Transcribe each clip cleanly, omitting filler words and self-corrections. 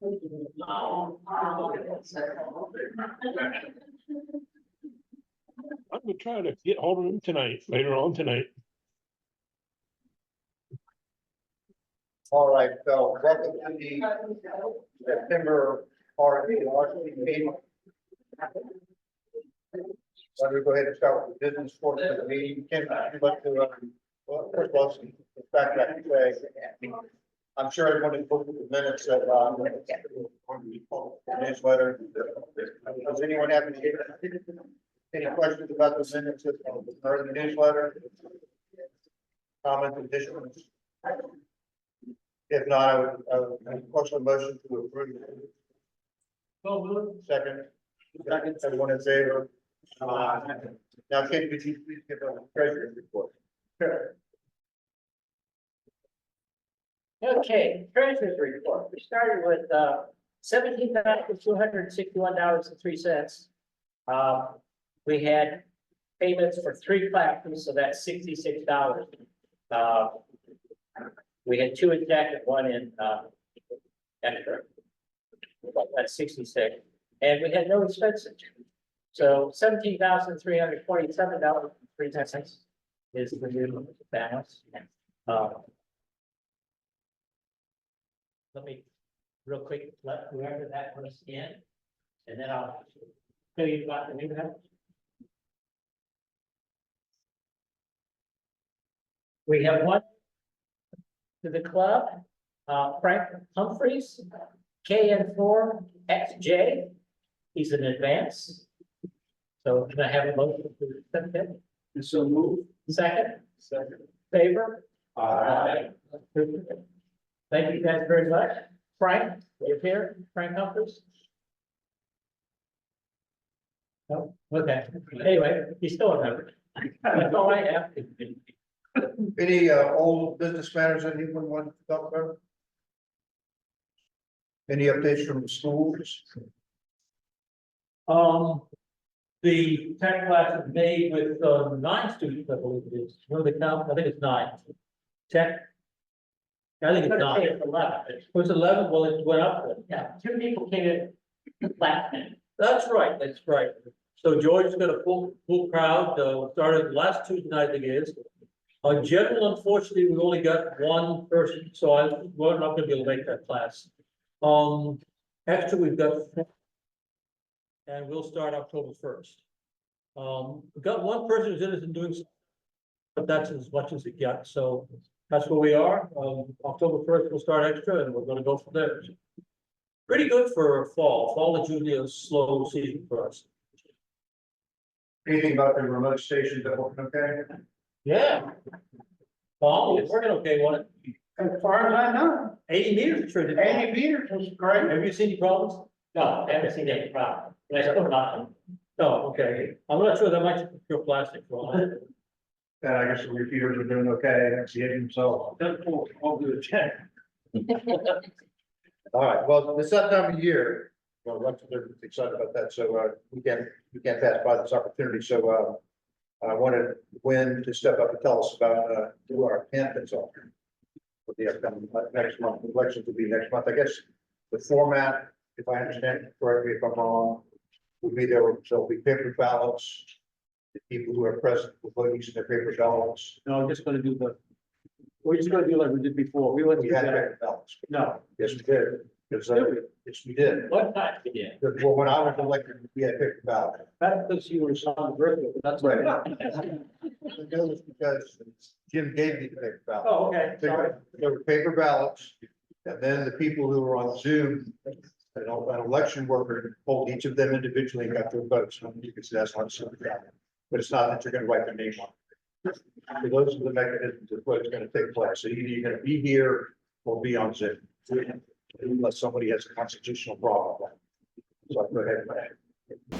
I'm gonna try to get hold of him tonight, later on tonight. All right, so welcome to the September RARC meeting. Let me go ahead and start with the business portion of the meeting. Ken, I'd like to, well, first of all, backtrack and say, I'm sure everyone has looked at the minutes of the newsletter. Does anyone have any questions about the minutes or the newsletter? Comments, additions? If not, I would question a motion to approve. Second. Second. Everyone in favor? Now, Ken, could you please give a treasurer's report? Sure. Okay, treasurer's report. We started with $17,261.03. We had payments for 3 classes, so that's $66. We had 2 exacted, 1 in extra. That's 66, and we had no expenses. So $17,327.03 is the new balance. Let me real quick let whoever that was in, and then I'll tell you about the new balance. We have one to the club, Frank Humphreys, KN4XJ. He's in advance. So can I have a motion to accept it? So move. Second? Second. Favor? Aye. Thank you guys very much. Frank, you're here, Frank Humphreys? No, okay. Anyway, he's still a member. That's all I have. Any old business matters that anyone wants to talk about? Any updates from the schools? The tech class is made with 9 students, I believe it is. What do they count? I think it's 9. Tech? I think it's 9. It's 11. It was 11, well, it went up. Yeah, 2 people came in last minute. That's right, that's right. So George's got a full crowd, started last Tuesday night, I think it is. General, unfortunately, we only got 1 person, so we're not gonna be able to make that class. Extra, we've got 4, and we'll start October 1st. We've got 1 person who's interested in doing something, but that's as much as it gets, so that's where we are. October 1st, we'll start extra, and we're gonna go from there. Pretty good for fall. Fall is usually a slow season for us. Anything about the remote stations that working okay? Yeah. Paul, it's working okay, wasn't it? As far as I know, 80 meters for the. 80 meters was great. Have you seen any problems? No, I haven't seen any problem. But I still not. Oh, okay. I'm not sure that much pure plastic for all that. And I guess the repeaters are doing okay, and see it themselves. I'll do a check. All right, well, it's that time of year, well, they're excited about that, so we can't pass by this opportunity, so I wanted Gwen to step up and tell us about who our candidates are for the upcoming next month. The elections will be next month, I guess. The format, if I understand correctly, if I'm wrong, will be there'll be paper ballots. The people who are present will vote using their paper ballots. No, I'm just gonna do we're just gonna do like we did before. We went We through had that. paper ballots. No. Yes, we did. Because yes, we did. What time we did? Well, when I was elected, we had paper ballot. That's because you were on the birthday, but that's Right. right. I know this because Jim gave me the paper ballot. Oh, okay, sorry. There were paper ballots, and then the people who were on Zoom, an election worker pulled each of them individually and got their votes. And you can see that's not super bad, but it's not that you're gonna write their name on it. So those are the mechanisms of what's gonna take place. So either you're gonna be here or be on Zoom, unless somebody has a constitutional problem. So go ahead.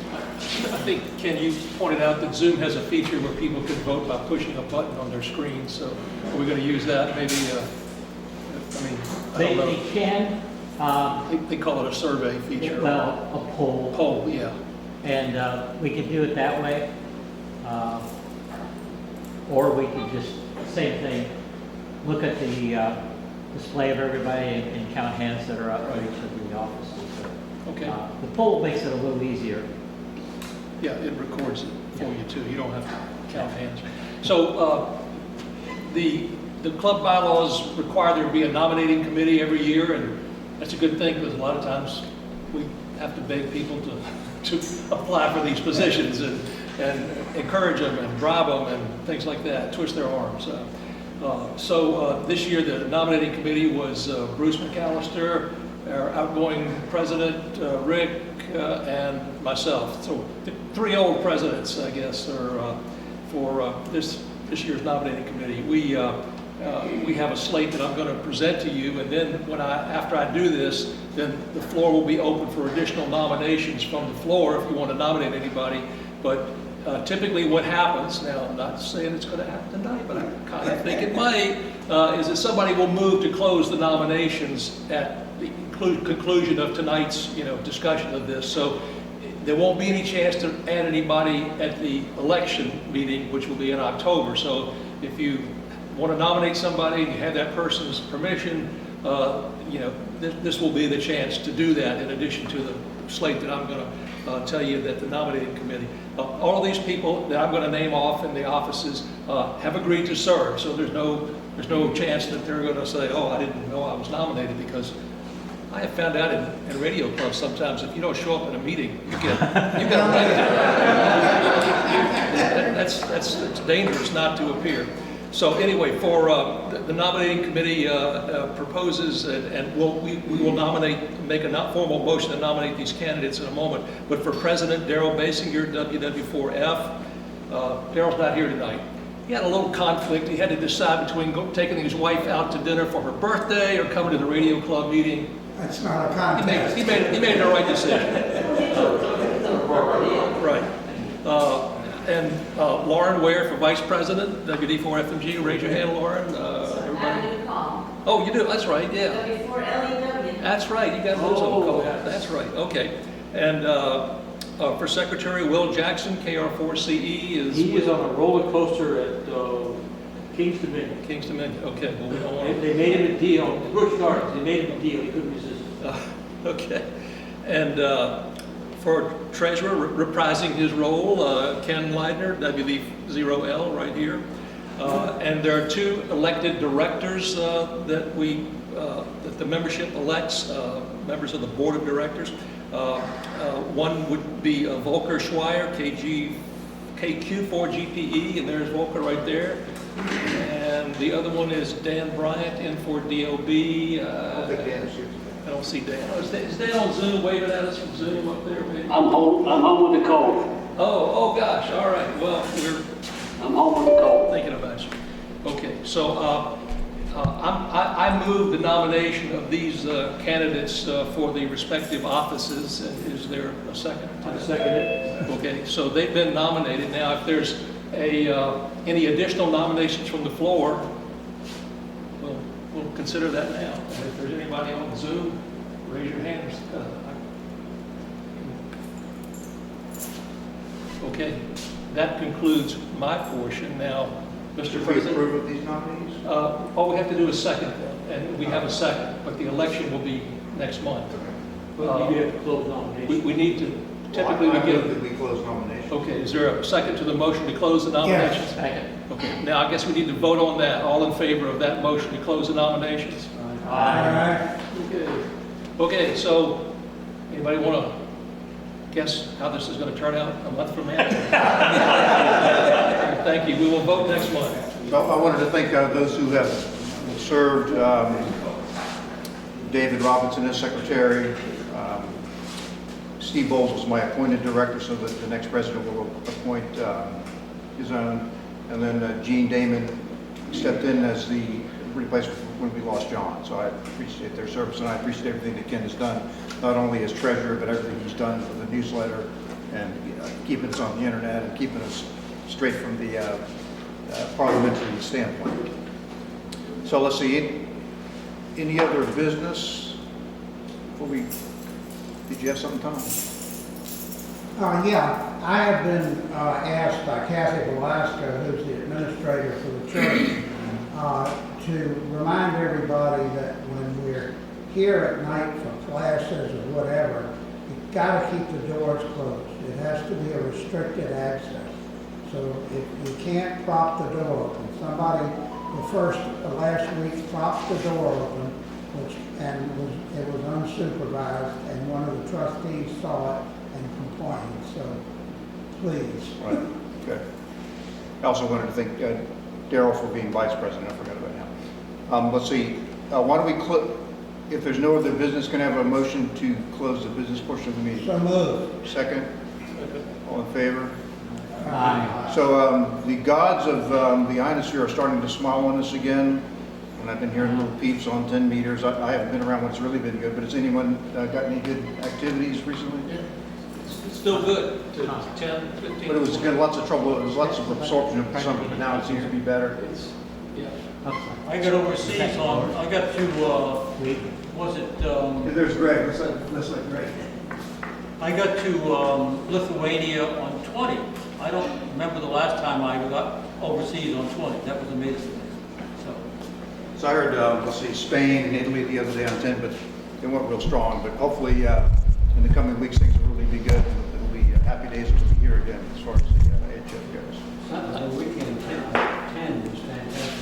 I think, Ken, you pointed out that Zoom has a feature where people can vote by pushing a button on their screen, so are we going to use that? Maybe, I don't know. They can, They call it a survey feature. well, a poll, Poll, yeah. and we could do it that way. Or we could just, same thing, look at the display of everybody and count hands that are up for each of the the offices. Okay, The poll makes it a little easier. yeah, it records it for you too, you don't have to count hands. So, the club bylaws require there be a nominating committee every year, and that's a good thing, because a lot of times we have to beg people to apply for these positions and encourage them and bribe them and things like that, twist their arms. So this year, the nominating committee was Bruce McAllister, our outgoing president, Rick, and myself. So three old presidents, I guess, are for this year's nominating committee. We have a slate that I'm going to present to you, and then after I do this, then the floor will be open for additional nominations from the floor if you want to nominate anybody. But typically what happens, now I'm not saying it's going to happen tonight, but I kind of think it might, is that somebody will move to close the nominations at the conclusion of tonight's discussion of this. So there won't be any chance to add anybody at the election meeting, which will be in October. So if you want to nominate somebody and you have that person's permission, this will be the chance to do that, in addition to the slate that I'm going to tell you that the nominating committee. All of these people that I'm going to name off in the offices have agreed to serve. So there's no chance that they're going to say, "Oh, I didn't know I was nominated," because I have found out in radio clubs sometimes if you don't show up at a meeting, you get that's dangerous not to appear. So anyway, for the nominating committee proposes, and we will make a not formal motion to nominate these candidates in a moment. But for President, Daryl Basinger, WW4F. Daryl's not here tonight. He had a little conflict. He had to decide between taking his wife out to dinner for her birthday or coming to the radio club meeting. That's not a contest. He made the right decision. Right. And Lauren Ware for Vice President, WD4FMG. Raise your hand, Lauren. Everybody. Oh, you do? That's right, yeah. W4LEW. That's right, you got those on call. That's right, okay. And for Secretary, Will Jackson, KR4CE is... He is on a roller coaster at King's Dominion. King's Dominion, okay. Well, we don't want to... They made him a deal, Bush Gardens, they made him a deal, he couldn't resist. Okay. And for Treasurer, reprising his role, Ken Leidner, WD0L, right here. And there are two elected directors that the membership elects, members of the board of directors. One would be Volker Schweier, K4GNE, and there's Volker right there. And the other one is Dan Bryant, N4DOB. I don't see Dan. Oh, is Dan on Zoom, waving at us from Zoom up there, maybe? I'm home with the cold. Oh gosh, all right. Well, I'm home with the cold. thinking about you. Okay, so I move the nomination of these candidates for the respective offices. Is there a second? I second it. Okay, so they've been nominated. Now, if there's any additional nominations from the floor, we'll consider that now. And if there's anybody on Zoom, raise your hands. Okay, that concludes my portion. Now, Mr. Should we President. approve of these nominees? All we have to do is second them, and we have a second, but the election will be next month. But you have to close nominations. We need to, typically we I move give, that we close nominations. okay, is there a second to the motion to close the nominations? Second. Okay, now I guess we need to vote on that. All in favor of that motion to close the nominations? Aye. Okay. Okay, so anybody want to guess how this is going to turn out a month from now? Thank you. We will vote next month. So I wanted to thank those who have served, David Robinson as secretary, Steve Bowles was my appointed director, so that the next president will appoint his own, and then Gene Damon stepped in as the replacement when we lost John. So I appreciate their service, and I appreciate everything that Ken has done, not only as treasurer, but everything he's done for the newsletter and keeping us on the internet and keeping us straight from the parliamentary standpoint. So let's see, any other business before we, did you have something, Tom? Yeah, I have been asked by Kathy Velasco, who's the administrator for the church, to remind everybody that when we're here at night for glasses or whatever, you've got to keep the doors closed. It has to be a restricted access. So if you can't prop the door open, somebody, last week propped the door open, it was unsupervised, and one of the trustees saw it and complained, so please. Right, okay. I also wanted to thank Daryl for being vice president, I forgot about him. Let's see, why don't we, if there's no other business, can I have a motion to close the business portion of the meeting? So moved. Second? All in favor? Aye. So the gods of the ionosphere are starting to smile on us again, and I've been hearing little peeps on 10 meters. I haven't been around when it's really been good, but has anyone got any good activities recently? It's still good, to 10, 15. But it was again lots of trouble, there was lots of absorption of the summer, but now it seems to be better. Yeah. I got overseas on, I got to, was it, There's Greg, let's let Greg. I got to Lithuania on 20. I don't remember the last time I got overseas on 20. That was amazing. So I heard, let's see, Spain and Italy the other day on 10, but they weren't real strong. But hopefully in the coming weeks things will really be good. It'll be happy days will be here again as far as the AHF goes. Saturday weekend, 10 was fantastic.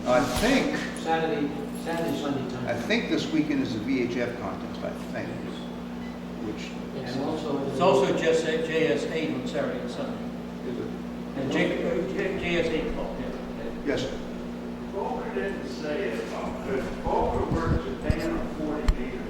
I think, Saturday, Sunday time. I think this weekend is the VHF contest, I think, which And also. It's also just JS8 on Saturday and Sunday. is it? And JS8 club, yeah. Yes. Volker didn't say it, but Volker worked Japan on 40 meters.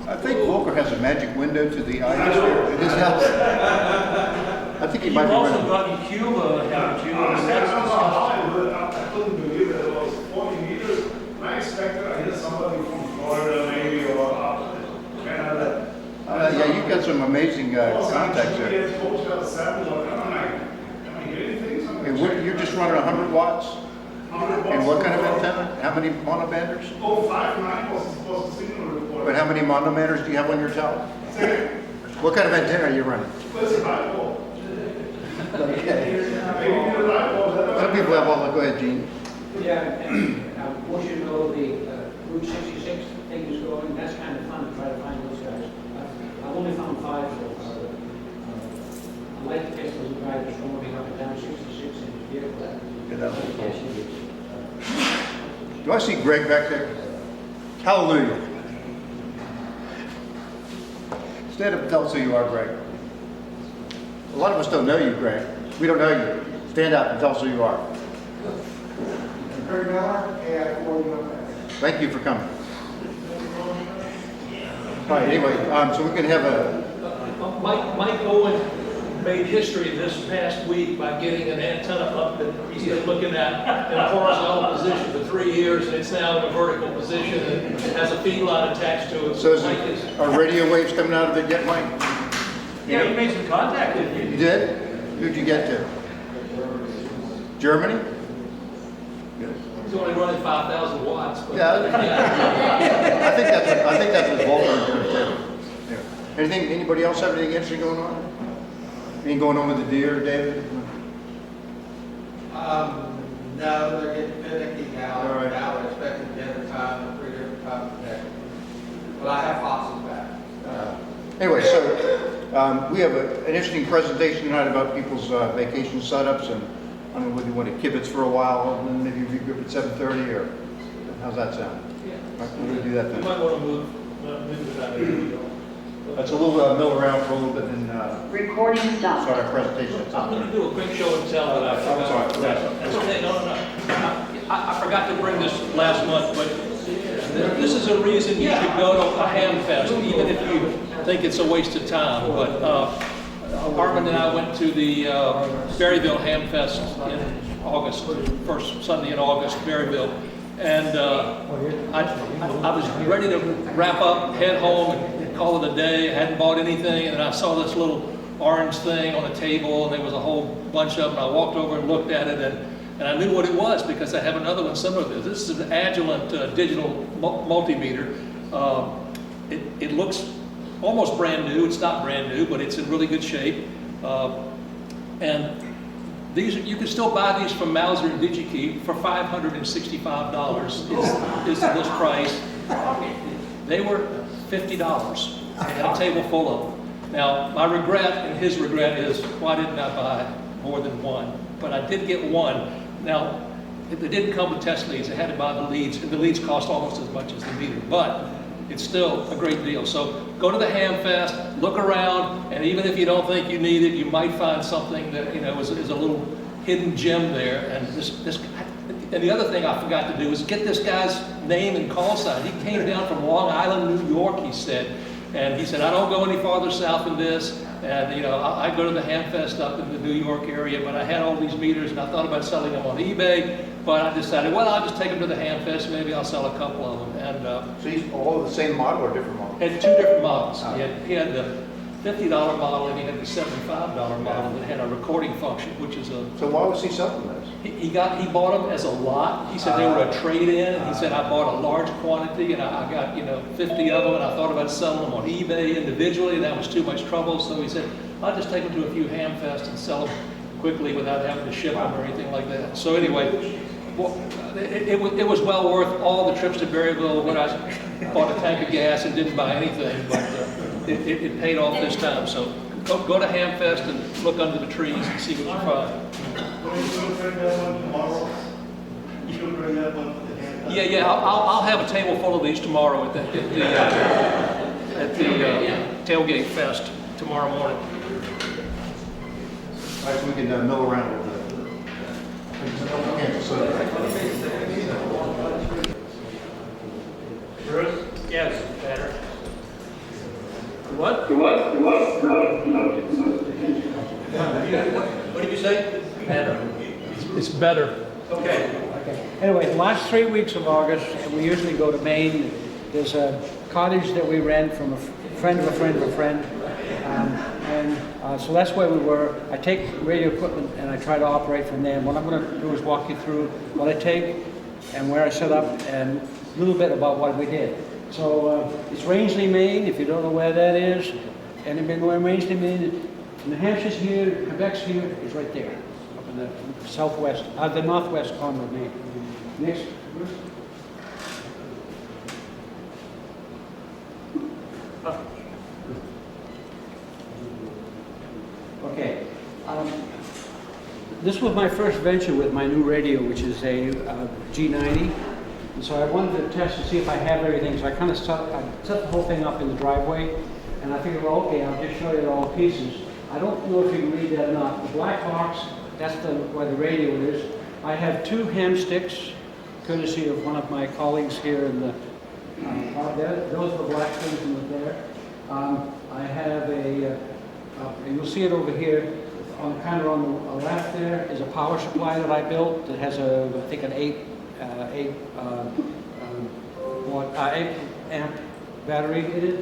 I think Volker has a magic window to the ionosphere. It is out there. I think he You've might be also running. got in Cuba, haven't you? I And was that's standing on disgusting. Hollywood, I couldn't believe that it was 40 meters. I expected I hear somebody from Florida maybe or Canada. Yeah, you've got some amazing contacts there. Yes, folks got 7 or I'm like, am I getting things? I'm Hey, you're just running 100 watts? And what kind of antenna? How many monobanders? Oh, 5.9 was supposed to signal report. But how many monobanders do you have on your tower? What kind of antenna are you running? Well, it's a dipole. Okay. Maybe the dipole. Some people have all, go ahead, Gene. Yeah, and I want you to know the Route 66 thing is going, that's kind of fun to try to find those guys. I've only found 5 so far. I like to test those guys just going up and down 66 in his vehicle. Yeah, that would be cool. Do I see Greg back there? Hallelujah. Stand up and tell us who you are, Greg. A lot of us don't know you, Greg. We don't know you. Stand up and tell us who you are. Greg Miller, K4GNE. Thank you for coming. All right, anyway, so we can have a, Mike Owen made history this past week by getting an antenna up that he's been looking at in a horizontal position for 3 years, and it's now in a vertical position and has a feedlot attached to it. so Mike is are radio waves coming out of it yet, Mike? Yeah, you made some contact, didn't You you? did? Who'd you get to? Germany? He's only running 5,000 watts. But Yeah. I think that's what Volker did too. Yeah. Anything, anybody else have anything interesting going on? Anything going on with the deer, David? No, they're getting finicky now. All right. Now they're expecting dinner time and 3 different times a day. But I have foxes back. Anyway, so we have an interesting presentation tonight about people's vacation setups, and I don't know whether you want to kibitz for a while, and then maybe regroup at 7:30, or how's that sound? Yeah. All right, we're going to do that You then. might want to move it out of here. That's a little mill around for a little bit and Recording stopped. start our presentation. at I'm 7:30. going to do a quick show and tell that I forgot. I'm sorry. That's okay, no. I forgot to bring this last month, but this is a reason you should go to a ham fest, even if you think it's a waste of time. But Armand and I went to the Berryville Ham Fest in August, first Sunday in August, Berryville. And I was ready to wrap up, head home, and call it a day. I hadn't bought anything, and then I saw this little orange thing on a table, and there was a whole bunch of them. I walked over and looked at it, and I knew what it was because I have another one similar to this. This is an Agilent digital multimeter. It looks almost brand new. It's not brand new, but it's in really good shape. And these, you can still buy these from Mauser and DigiKey for $565 is the list price. They were $50. I had a table full of them. Now, my regret and his regret is, why didn't I buy more than one? But I did get one. Now, they didn't come with test leads. I had to buy the leads, and the leads cost almost as much as the meter, but it's still a great deal. So go to the Ham Fest, look around, and even if you don't think you need it, you might find something that, you know, is a little hidden gem there. And and the other thing I forgot to do is get this guy's name and call sign. He came down from Long Island, New York, he said. And he said, I don't go any farther south than this. And, you know, I go to the Ham Fest up in the New York area, but I had all these meters and I thought about selling them on eBay. But I decided, well, I'll just take them to the Ham Fest. Maybe I'll sell a couple of them. And So these all the same model or different model? had two different models. He had the $50 model and he had the $75 model that had a recording function, which is a... So why was he selling those? He bought them as a lot. He said they were a trade-in. He said, I bought a large quantity and I got, you know, 50 of them, and I thought about selling them on eBay individually, and that was too much trouble. So he said, I'll just take them to a few Ham Fests and sell them quickly without having to ship them or anything like that. So anyway, well, it was well worth all the trips to Berryville when I bought a tank of gas and didn't buy anything, but it paid off this time. So go to Ham Fest and look under the trees and see what you find. You should bring that one tomorrow. You should bring that one to the hand. Yeah, I'll have a table full of these tomorrow at the tailgate fest tomorrow morning. All right, so we can mill around with Bruce? Yes, better. What? What did you say? Better. It's better. Okay. Anyway, the last 3 weeks of August, we usually go to Maine. There's a cottage that we rent from a friend of a friend of a friend. So that's where we were. I take radio equipment and I try to operate from there. And what I'm going to do is walk you through what I take and where I set up and a little bit about what we did. So it's Rangeley, Maine, if you don't know where that is. Anybody know where Rangeley, Maine is? New Hampshire's here, Quebec's here, it's right there, up in the southwest, the northwest corner of Maine. Next. Okay. This was my first venture with my new radio, which is a G90. And so I wanted to test to see if I have everything. So I kind of set the whole thing up in the driveway. And I figured, well, okay, I'll just show you all pieces. I don't know if you can read that or not. The black box, that's where the radio is. I have 2 ham sticks, courtesy of one of my colleagues here in the those are the black things in there. I have and you'll see it over here, kind of on the left there is a power supply that I built that has I think an 8 amp battery in it,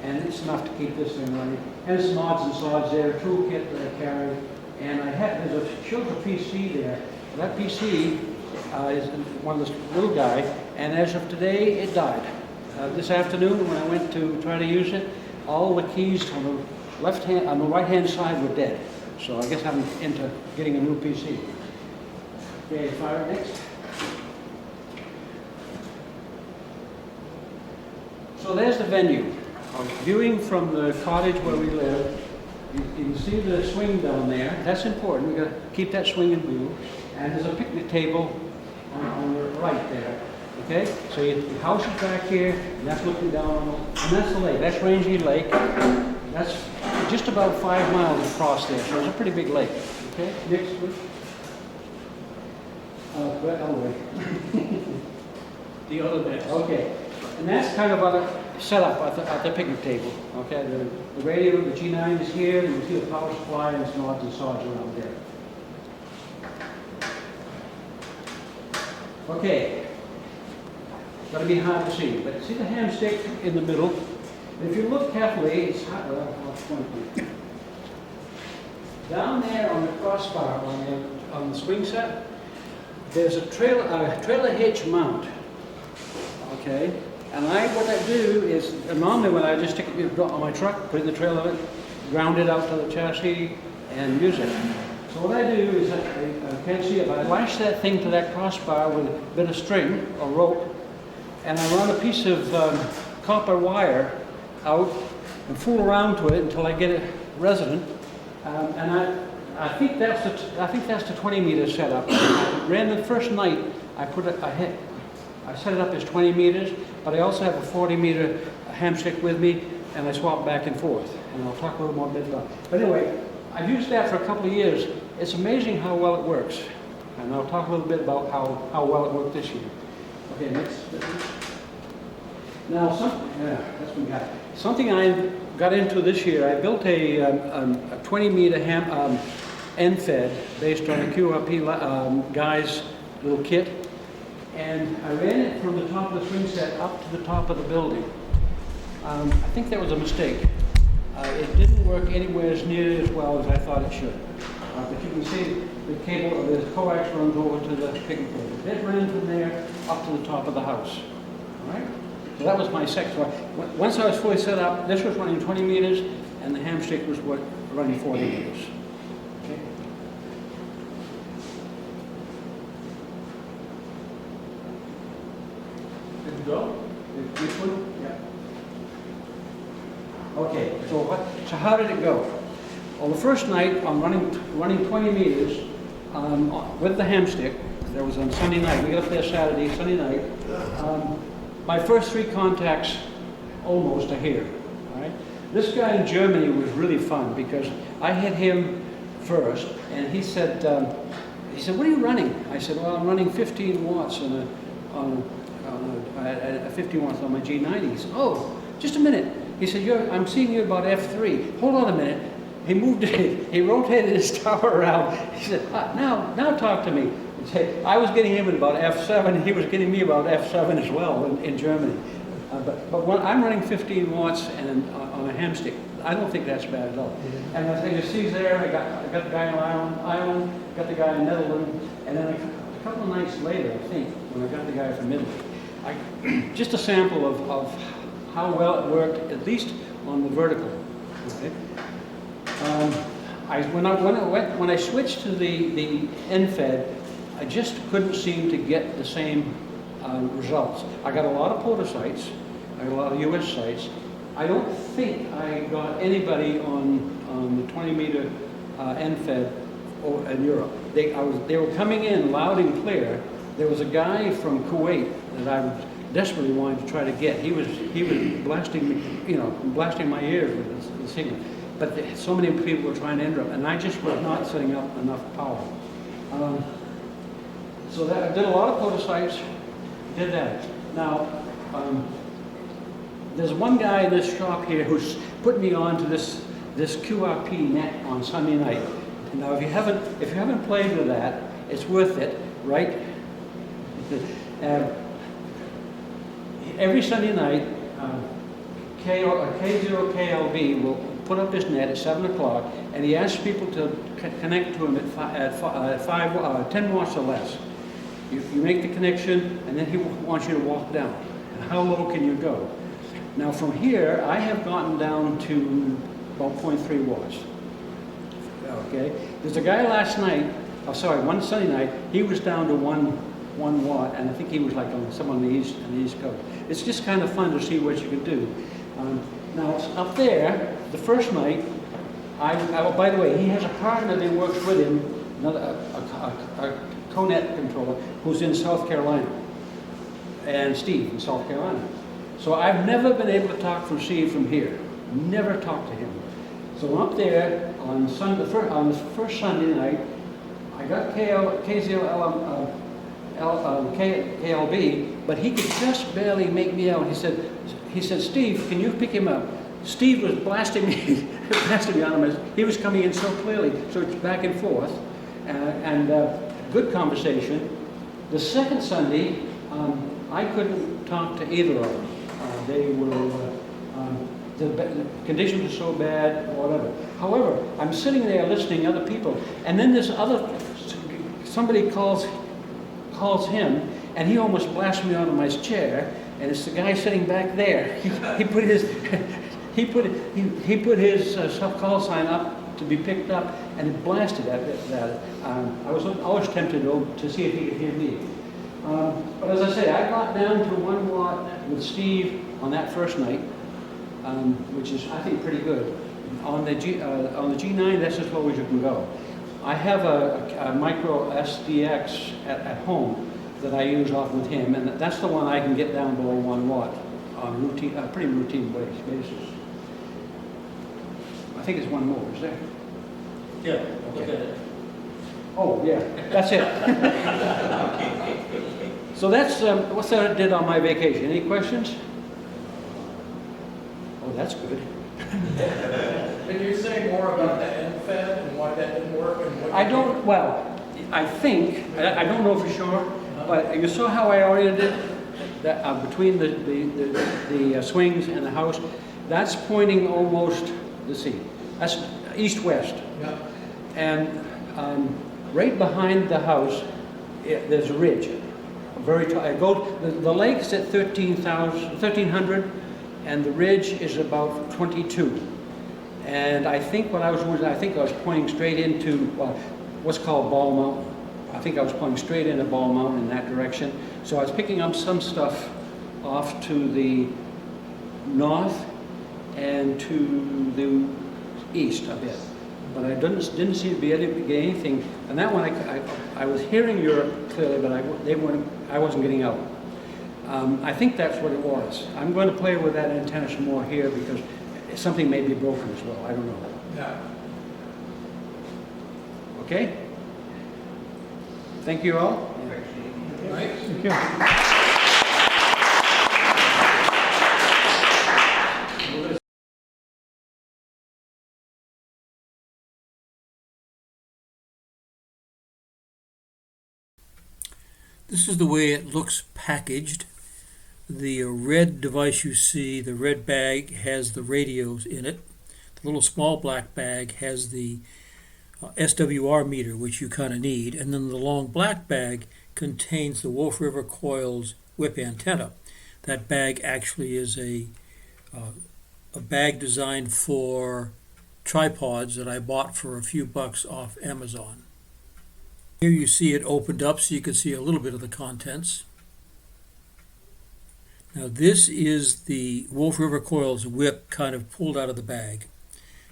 and it's enough to keep this thing running. And some odds and sods there, a toolkit that I carry, and shows a PC there. That PC is one of this little guy, and as of today, it died. This afternoon, when I went to try to use it, all the keys on the right-hand side were dead. So I guess I'm into getting a new PC. Okay, fire next. So there's the venue. Viewing from the cottage where we live, you can see the swing down there. That's important. We've got to keep that swing in view. And there's a picnic table on the right there. Okay? So your house is back here, and that's looking down, and that's the lake. That's Rangeley Lake. That's just about 5 miles across there, so it's a pretty big lake. Okay? Next, please. The other next. Okay. And that's kind of a setup at the picnic table. Okay, the radio, the G9 is here, and you see the power supply and some odds and sods around there. Okay, got to be hard to see, but see the ham stick in the middle? If you look carefully, it's down there on the crossbar on the swing set. There's a trailer hitch mount. Okay. And what I do is, normally when I just stick it on my truck, put it in the trailer, ground it out to the chassis, and use it. So what I do is, I can't see it, but I lash that thing to that crossbar with a bit of string or rope, and I run a piece of copper wire out and fool around to it until I get a resident. And I think that's the 20 meter setup. I ran the first night, I set it up as 20 meters, but I also have a 40 meter hamstick with me, and I swap back and forth. And I'll talk a little more bit about it. But anyway, I've used that for a couple of years. It's amazing how well it works. And I'll talk a little bit about how well it worked this year. Okay, next. Now, that's what we got. Something I got into this year, I built a 20 meter end fed based on a QRP guy's little kit. And I ran it from the top of the swing set up to the top of the building. I think that was a mistake. It didn't work anywhere as near as well as I thought it should. But you can see the cable, the coax runs over to the picking cable. It ran from there up to the top of the house. All right? So that was my second. So once I was fully set up, this was running 20 meters, and the hamstick was running 40 meters. Okay. Good to go? This one? Yeah. Okay, so how did it go? Well, the first night, I'm running 20 meters with the hamstick. That was on Sunday night. We got up there Saturday, Sunday night. My first 3 contacts almost are here. All right. This guy in Germany was really fun because I hit him first, and he said, "What are you running?" I said, "Well, I'm running 15 watts on a 15 watts on my G90." He said, "Oh, just a minute." He said, "I'm seeing you about F3. Hold on a minute." He moved it, he rotated his tower around. He said, now talk to me. I was getting him at about F7, he was getting me about F7 as well in Germany. But when I'm running 15 watts and on a hamstick, I don't think that's bad at all. And as you see there, I got the guy in Ireland, got the guy in Netherlands, and then a couple of nights later, I think, when I got the guy from Italy, just a sample of how well it worked, at least on the vertical. Okay? When I switched to the end fed, I just couldn't seem to get the same results. I got a lot of Porter sites, I got a lot of US sites. I don't think I got anybody on the 20 meter end fed in Europe. They were coming in loud and clear. There was a guy from Kuwait that I desperately wanted to try to get. He was blasting me, blasting my ears with the signal. But so many people were trying to interrupt, and I just was not setting up enough power. So I did a lot of prototypes, did that. Now, there's one guy in this shop here who's put me on to this QRP net on Sunday night. Now, if you haven't played with that, it's worth it, right? Every Sunday night, K0KLB will put up his net at 7 o'clock, and he asks people to connect to him at 10 watts or less. You make the connection, and then he wants you to walk down. And how low can you go? Now from here, I have gotten down to about 0.3 watts. Okay? There's a guy one Sunday night, he was down to 1 watt, and I think he was like on the East Coast. It's just kind of fun to see what you can do. Now up there, the first night, by the way, he has a partner that works with him, a CONET controller, who's in South Carolina, and Steve in South Carolina. So I've never been able to talk from Steve from here. Never talked to him. So I'm up there on the first Sunday night. I got KLB, but he could just barely make me out. He said, "Steve, can you pick him up?" Steve was blasting me on him. He was coming in so clearly, so it's back and forth, and good conversation. The second Sunday, I couldn't talk to either of them. They were, the conditions were so bad, or whatever. However, I'm sitting there listening to other people, and then somebody calls him, and he almost blasts me out of my chair, and it's the guy sitting back there. He put his call sign up to be picked up, and it blasted at it. I was always tempted to see if he could hear me. But as I say, I got down to 1 watt with Steve on that first night. which is, I think, pretty good. On the G9, that's as low as you can go. I have a micro SDX at home that I use often with him, and that's the one I can get down below 1 watt on a pretty routine basis. I think it's one more, is there? Yeah, look at it. Oh, yeah, that's it. So that's what I did on my vacation. Any questions? Oh, that's good. Can you say more about the end fed and why that didn't work? And what I don't, well, I think, I don't know for sure, but you saw how I oriented that between the swings and the house? That's pointing almost, let's see, that's east-west. Yeah. And right behind the house, there's a ridge. Very tall. It goes, the lake's at 1300, and the ridge is about 22. And I think what I was doing, I was pointing straight into what's called Ball Mountain. I think I was pointing straight into Ball Mountain in that direction. So I was picking up some stuff off to the north and to the east a bit. But I didn't seem to be able to get anything. And that one, I was hearing Europe clearly, but I wasn't getting out. I think that's what it was. I'm going to play with that antenna some more here because something may be broken as well. I don't know. Yeah. Okay? Thank you all. Right? Thank you. This is the way it looks packaged. The red device you see, the red bag, has the radios in it. The little small black bag has the SWR meter, which you kind of need. And then the long black bag contains the Wolf River Coils whip antenna. That bag actually is a bag designed for tripods that I bought for a few bucks off Amazon. Here you see it opened up so you can see a little bit of the contents. Now this is the Wolf River Coils whip kind of pulled out of the bag.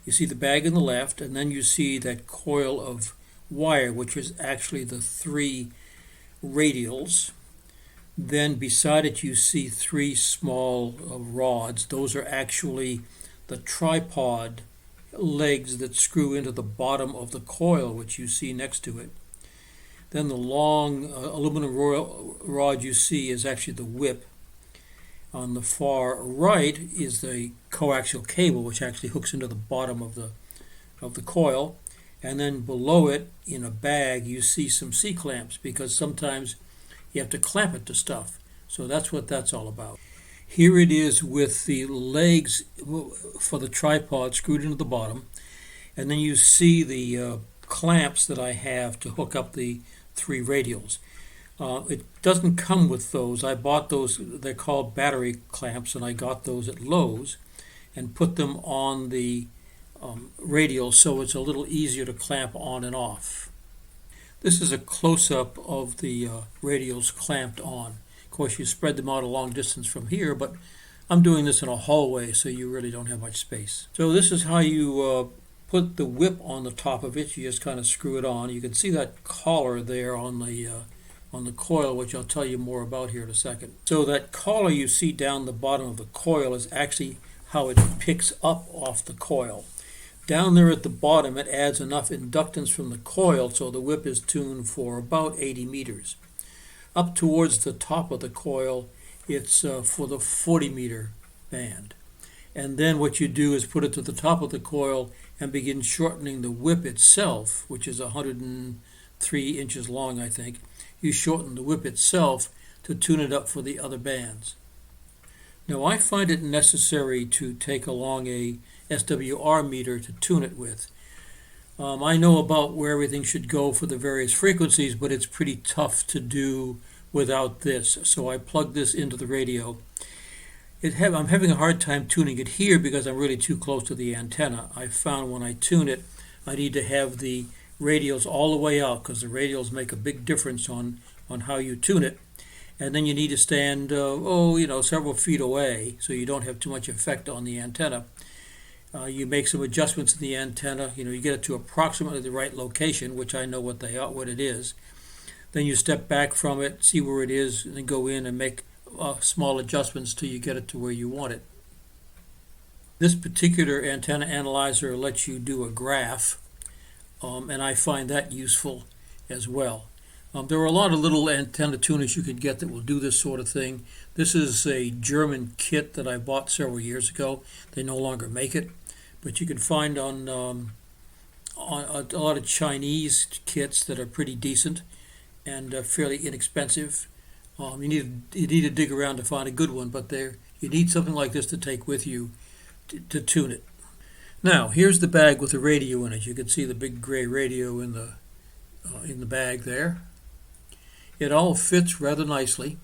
You see the bag on the left, and then you see that coil of wire, which is actually the 3 radials. Then beside it you see 3 small rods. Those are actually the tripod legs that screw into the bottom of the coil, which you see next to it. Then the long aluminum rod you see is actually the whip. On the far right is the coaxial cable, which actually hooks into the bottom of the coil. And then below it, in a bag, you see some C-clamps, because sometimes you have to clamp it to stuff. So that's what that's all about. Here it is with the legs for the tripod screwed into the bottom. And then you see the clamps that I have to hook up the 3 radials. It doesn't come with those. I bought those, they're called battery clamps, and I got those at Lowe's and put them on the radial so it's a little easier to clamp on and off. This is a close-up of the radials clamped on. Of course, you spread them out a long distance from here, but I'm doing this in a hallway, so you really don't have much space. So this is how you put the whip on the top of it. You just kind of screw it on. You can see that collar there on the coil, which I'll tell you more about here in a second. So that collar you see down the bottom of the coil is actually how it picks up off the coil. Down there at the bottom, it adds enough inductance from the coil so the whip is tuned for about 80 meters. Up towards the top of the coil, it's for the 40 meter band. And then what you do is put it to the top of the coil and begin shortening the whip itself, which is 103 inches long, I think. You shorten the whip itself to tune it up for the other bands. Now I find it necessary to take along a SWR meter to tune it with. I know about where everything should go for the various frequencies, but it's pretty tough to do without this. So I plug this into the radio. I'm having a hard time tuning it here because I'm really too close to the antenna. I found when I tune it, I need to have the radials all the way out because the radials make a big difference on how you tune it. and then you need to stand, several feet away so you don't have too much effect on the antenna. You make some adjustments in the antenna. You get it to approximately the right location, which I know what it is. Then you step back from it, see where it is, and then go in and make small adjustments till you get it to where you want it. This particular antenna analyzer lets you do a graph, and I find that useful as well. There are a lot of little antenna tuners you can get that will do this sort of thing. This is a German kit that I bought several years ago. They no longer make it, but you can find on a lot of Chinese kits that are pretty decent and fairly inexpensive. You need to dig around to find a good one, but you need something like this to take with you to tune it. Now, here's the bag with the radio in it. You can see the big gray radio in the bag there. It all fits rather nicely.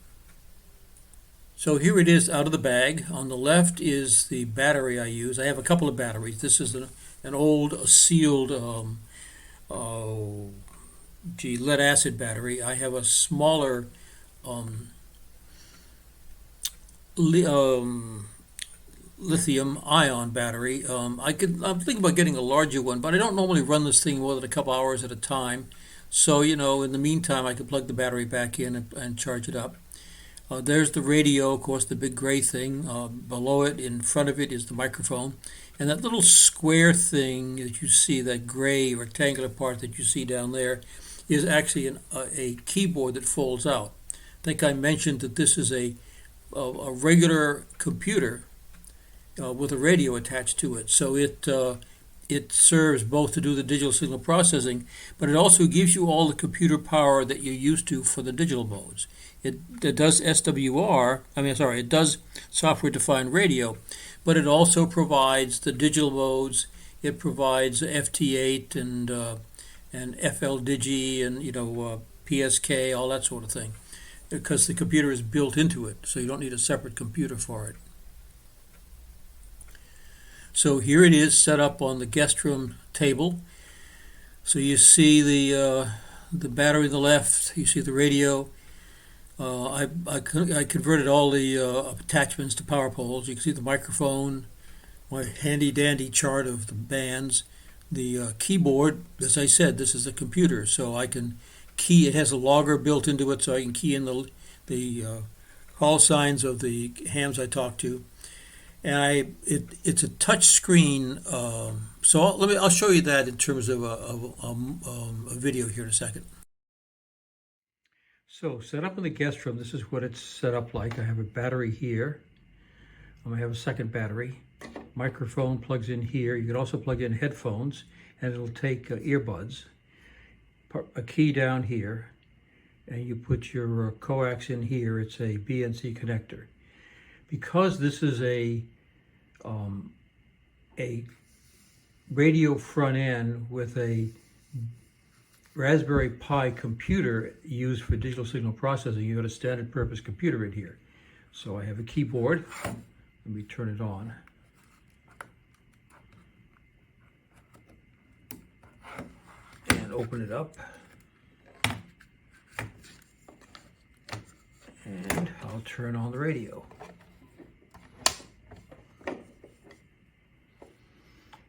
So here it is out of the bag. On the left is the battery I use. I have a couple of batteries. This is an old sealed lead acid battery. I have a smaller lithium ion battery. I'm thinking about getting a larger one, but I don't normally run this thing more than a couple hours at a time. So, in the meantime, I can plug the battery back in and charge it up. There's the radio, of course, the big gray thing. Below it, in front of it, is the microphone. And that little square thing that you see, that gray rectangular part that you see down there, is actually a keyboard that folds out. I think I mentioned that this is a regular computer with a radio attached to it. So it serves both to do the digital signal processing, but it also gives you all the computer power that you're used to for the digital modes. It does it does software-defined radio, but it also provides the digital modes. It provides FT8 and FLDigi and PSK, all that sort of thing, because the computer is built into it, so you don't need a separate computer for it. So here it is set up on the guest room table. So you see the battery on the left, you see the radio. I converted all the attachments to power poles. You can see the microphone, my handy dandy chart of the bands. The keyboard, as I said, this is a computer, so I can key. It has a logger built into it, so I can key in the call signs of the hams I talk to. And it's a touch screen. So I'll show you that in terms of a video here in a second. So set up in the guest room, this is what it's set up like. I have a battery here. I have a second battery. Microphone plugs in here. You can also plug in headphones, and it'll take earbuds. A key down here, and you put your coax in here. It's a BNC connector. Because this is a radio front end with a Raspberry Pi computer used for digital signal processing, you got a standard purpose computer in here. So I have a keyboard. Let me turn it on. And open it up. And I'll turn on the radio.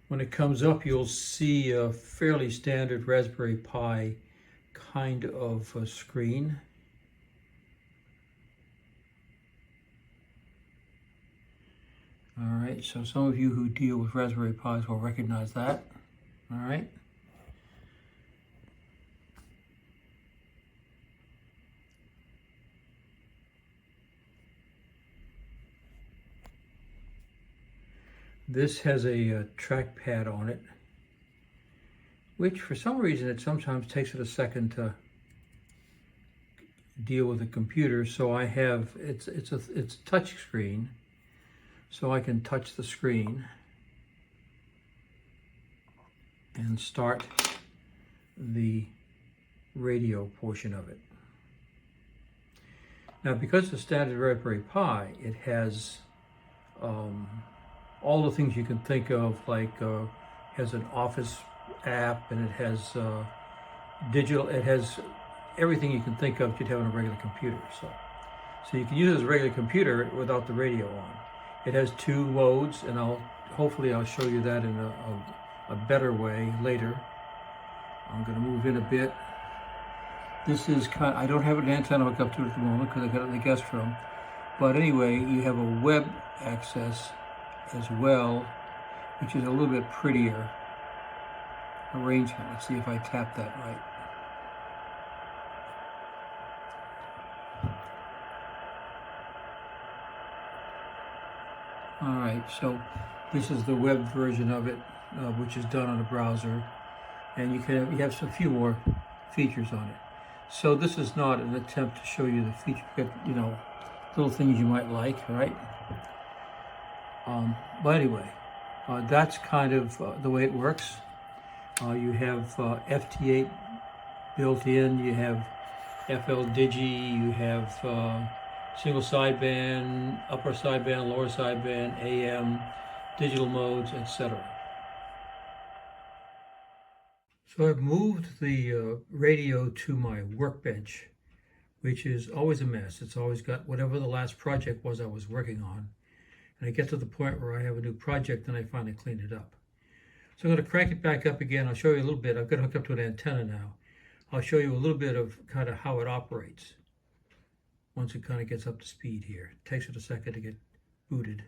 When it comes up, you'll see a fairly standard Raspberry Pi kind of screen. All right, so some of you who deal with Raspberry Pis will recognize that. All right. This has a trackpad on it, which for some reason it sometimes takes it a second to deal with the computer. So I have it's touch screen, so I can touch the screen and start the radio portion of it. Now, because it's a standard Raspberry Pi, it has all the things you can think of, like has an Office app, and it has digital. It has everything you can think of you'd have on a regular computer. So So you can use it as a regular computer without the radio on. It has 2 modes, and hopefully I'll show you that in a better way later. I'm going to move in a bit. This is I don't have an antenna hooked up to it at the moment because I got it in the guest room. But anyway, you have a web access as well, which is a little bit prettier arrangement. Let's see if I tap that right. All right, so this is the web version of it, which is done on a browser, and you have a few more features on it. So this is not an attempt to show you the feature, little things you might like, right? But anyway, that's kind of the way it works. You have FT8 built in, you have FL Digi, you have single sideband, upper sideband, lower sideband, AM, digital modes, etc. So I've moved the radio to my workbench, which is always a mess. It's always got whatever the last project was I was working on. And I get to the point where I have a new project and I finally clean it up. So I'm going to crank it back up again. I'll show you a little bit. I've got it hooked up to an antenna now. I'll show you a little bit of kind of how it operates once it kind of gets up to speed here. It takes it a second to get booted.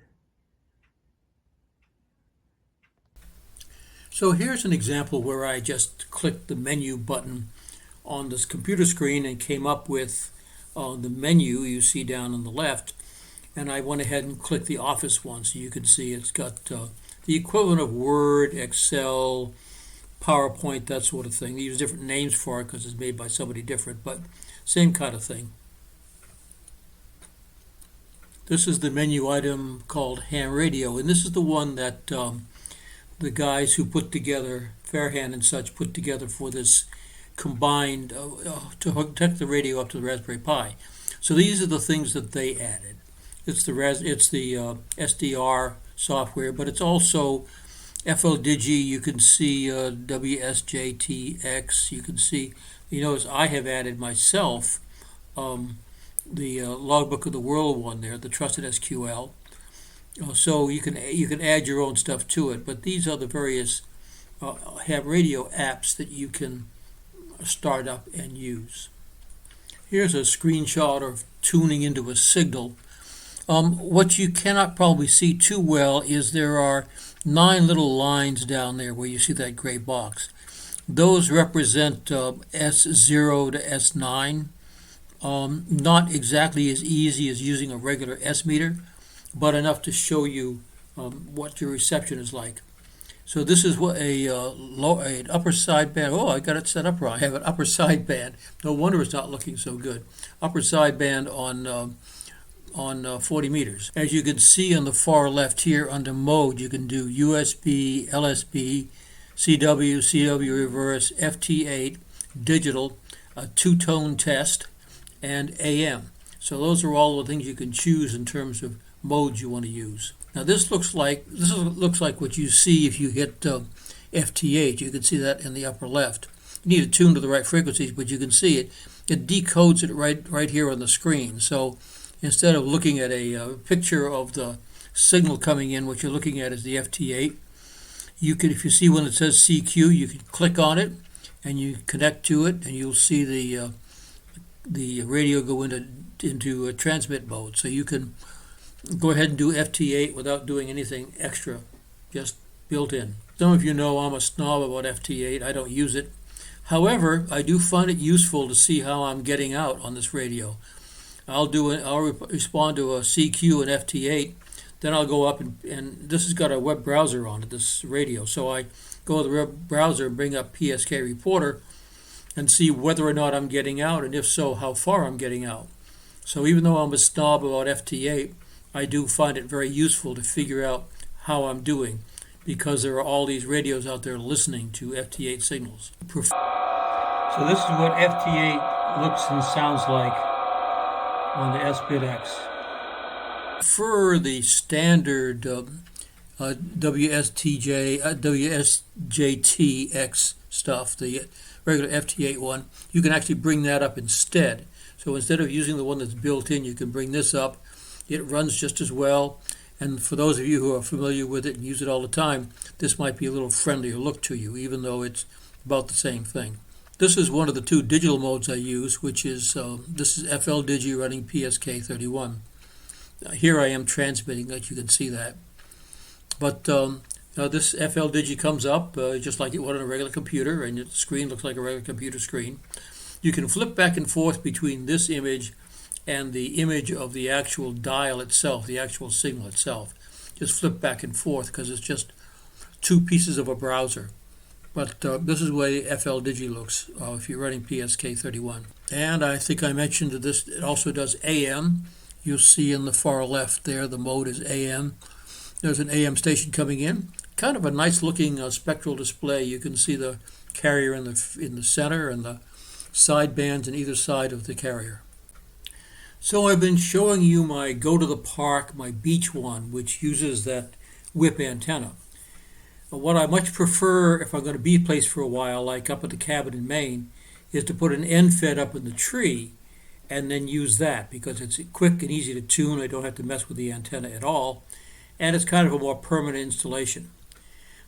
So here's an example where I just clicked the menu button on this computer screen and came up with the menu you see down on the left. And I went ahead and clicked the Office one, so you can see it's got the equivalent of Word, Excel, PowerPoint, that sort of thing. They use different names for it because it's made by somebody different, but same kind of thing. This is the menu item called Ham Radio, and this is the one that the guys who put together, Fairhand and such, put together for this combined to hook the radio up to the Raspberry Pi. So these are the things that they added. It's the SDR software, but it's also FL Digi. You can see WSJTX. You can see. You notice I have added myself the Logbook of the World one there, the Trusted SQL. So you can add your own stuff to it. But these are the various Ham Radio apps that you can start up and use. Here's a screenshot of tuning into a signal. What you cannot probably see too well is there are 9 little lines down there where you see that gray box. Those represent S0 to S9. Not exactly as easy as using a regular S meter, but enough to show you what your reception is like. So this is what an upper sideband. Oh, I got it set up wrong. I have an upper sideband. No wonder it's not looking so good. Upper sideband on 40 meters. As you can see on the far left here under mode, you can do USB, LSB, CW, CW reverse, FT8, digital, a 2-tone test, and AM. So those are all the things you can choose in terms of modes you want to use. Now this looks like what you see if you hit FT8. You can see that in the upper left. You need to tune to the right frequencies, but you can see it. It decodes it right here on the screen. So instead of looking at a picture of the signal coming in, what you're looking at is the FT8. You can, if you see when it says CQ, you can click on it and you connect to it, and you'll see the radio go into a transmit mode. So you can go ahead and do FT8 without doing anything extra, just built in. Some of you know I'm a snob about FT8. I don't use it. However, I do find it useful to see how I'm getting out on this radio. I'll respond to a CQ and FT8, then I'll go up and this has got a web browser on it, this radio. So I go to the web browser and bring up PSK Reporter and see whether or not I'm getting out, and if so, how far I'm getting out. So even though I'm a snob about FT8, I do find it very useful to figure out how I'm doing, because there are all these radios out there listening to FT8 signals. So this is what FT8 looks and sounds like on the S-Bit-X. For the standard WSJTX stuff, the regular FT8 one, you can actually bring that up instead. So instead of using the one that's built in, you can bring this up. It runs just as well. And for those of you who are familiar with it and use it all the time, this might be a little friendlier look to you, even though it's about the same thing. This is one of the two digital modes I use, which is, this is FL Digi running PSK31. Here I am transmitting, like you can see that. But this FL Digi comes up just like it would on a regular computer, and the screen looks like a regular computer screen. You can flip back and forth between this image and the image of the actual dial itself, the actual signal itself. Just flip back and forth because it's just two pieces of a browser. But this is the way FL Digi looks if you're running PSK31. And I think I mentioned that this, it also does AM. You'll see in the far left there, the mode is AM. There's an AM station coming in. Kind of a nice looking spectral display. You can see the carrier in the center and the side bands on either side of the carrier. So I've been showing you my go to the park, my beach one, which uses that whip antenna. What I much prefer if I'm going to be a place for a while, like up at the cabin in Maine, is to put an end fed up in the tree and then use that because it's quick and easy to tune. I don't have to mess with the antenna at all. And it's kind of a more permanent installation.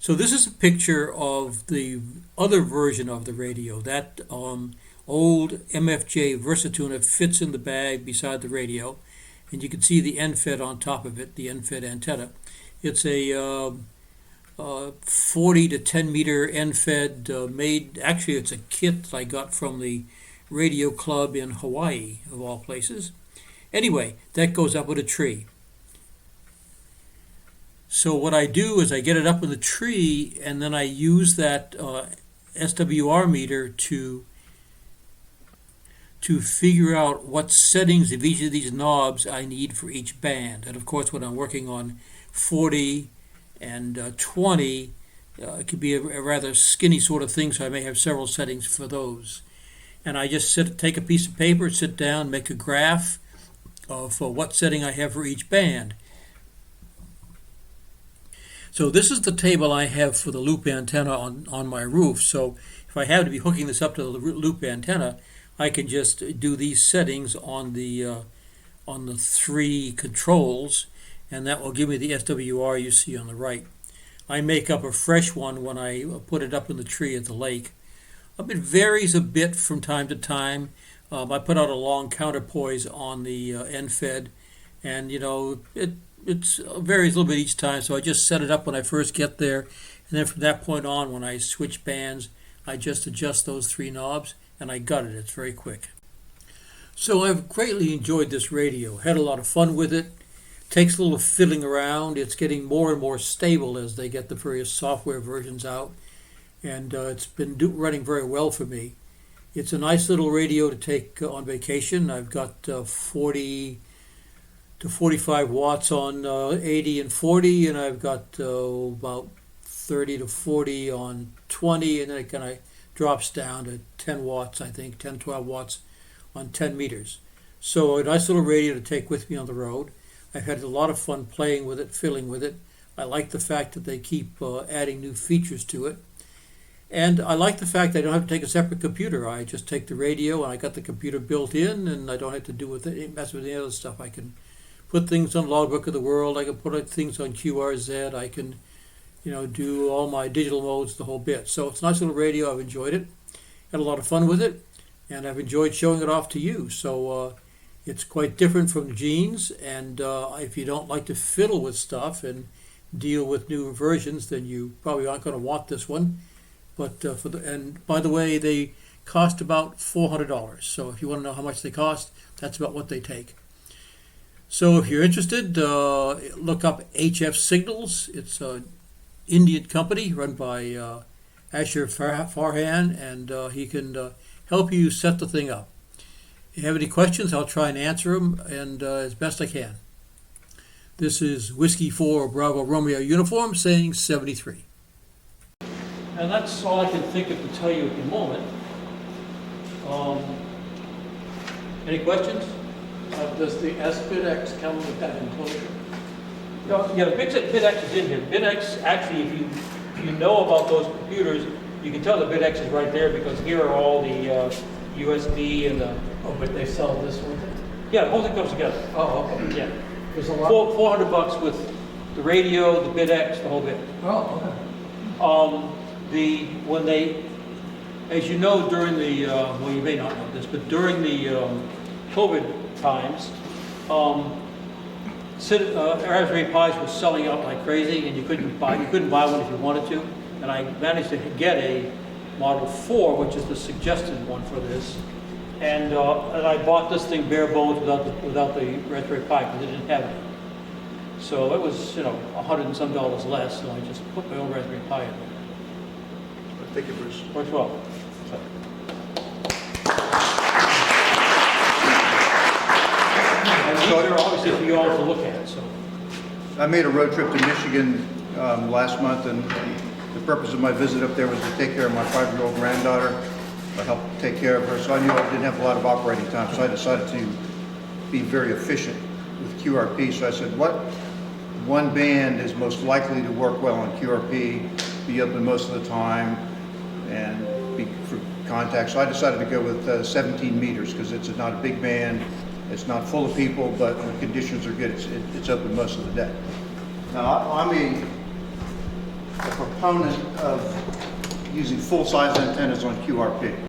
So this is a picture of the other version of the radio. That old MFJ Versatuner fits in the bag beside the radio, and you can see the end fed on top of it, the end fed antenna. It's a 40 to 10 meter end fed made. Actually, it's a kit I got from the radio club in Hawaii, of all places. Anyway, that goes up with a tree. So what I do is I get it up in the tree, and then I use that SWR meter to figure out what settings of each of these knobs I need for each band. And of course, when I'm working on 40 and 20, it could be a rather skinny sort of thing, so I may have several settings for those. And I just take a piece of paper, sit down, make a graph of what setting I have for each band. So this is the table I have for the loop antenna on my roof. So if I have to be hooking this up to the loop antenna, I can just do these settings on the three controls, and that will give me the SWR you see on the right. I make up a fresh one when I put it up in the tree at the lake. It varies a bit from time to time. I put out a long counterpoise on the end fed, and it varies a little bit each time, so I just set it up when I first get there, and then from that point on, when I switch bands, I just adjust those three knobs, and I got it. It's very quick. So I've greatly enjoyed this radio, had a lot of fun with it. Takes a little fiddling around. It's getting more and more stable as they get the various software versions out, and it's been running very well for me. It's a nice little radio to take on vacation. I've got 40 to 45 watts on 80 and 40, and I've got about 30 to 40 on 20, and then it kind of drops down to 10 watts, I think, 10, 12 watts on 10 meters. So a nice little radio to take with me on the road. I've had a lot of fun playing with it, fiddling with it. I like the fact that they keep adding new features to it. And I like the fact that I don't have to take a separate computer. I just take the radio, and I got the computer built in, and I don't have to mess with any other stuff. I can put things on Logbook of the World. I can put things on QRZ. I can, do all my digital modes, the whole bit. So it's a nice little radio. I've enjoyed it. Had a lot of fun with it, and I've enjoyed showing it off to you. So it's quite different from Gene's, and if you don't like to fiddle with stuff and deal with new versions, then you probably aren't going to want this one. But and by the way, they cost about $400. So if you want to know how much they cost, that's about what they take. So if you're interested, look up HF Signals. It's an Indian company run by Asher Farhan, and he can help you set the thing up. If you have any questions, I'll try and answer them and as best I can. This is Whiskey 4 Bravo Romeo Uniform saying 73. And that's all I can think of to tell you at the moment. Any questions? Does the SBITX come with that enclosure? Yeah, the BitX is in here. BitX, actually, if you know about those computers, you can tell the BitX is right there because here are all the USB and Oh, but they sell this one? yeah, the whole thing comes together. Oh, okay. Yeah, There's a lot. $400 with the radio, the BitX, the whole bit. Oh, okay. When they, as you know, during the, well, you may not know this, but during the COVID times, Raspberry Pis was selling out like crazy, and you couldn't buy one if you wanted to. And I managed to get a Model 4, which is the suggested one for this. And I bought this thing bare bones without the Raspberry Pi because it didn't have it. So it was, $100 and some less, so I just put my own Raspberry Pi in there. Thank you, Bruce. Works well. And these are obviously for you all to look at, so. I made a road trip to Michigan last month, and the purpose of my visit up there was to take care of my 5-year-old granddaughter. I helped take care of her, so I knew I didn't have a lot of operating time, so I decided to be very efficient with QRP. So I said, what one band is most likely to work well on QRP, be open most of the time, and be for contact. So I decided to go with 17 meters because it's not a big band, it's not full of people, but when conditions are good, it's open most of the day. Now, I'm a proponent of using full-size antennas on QRP.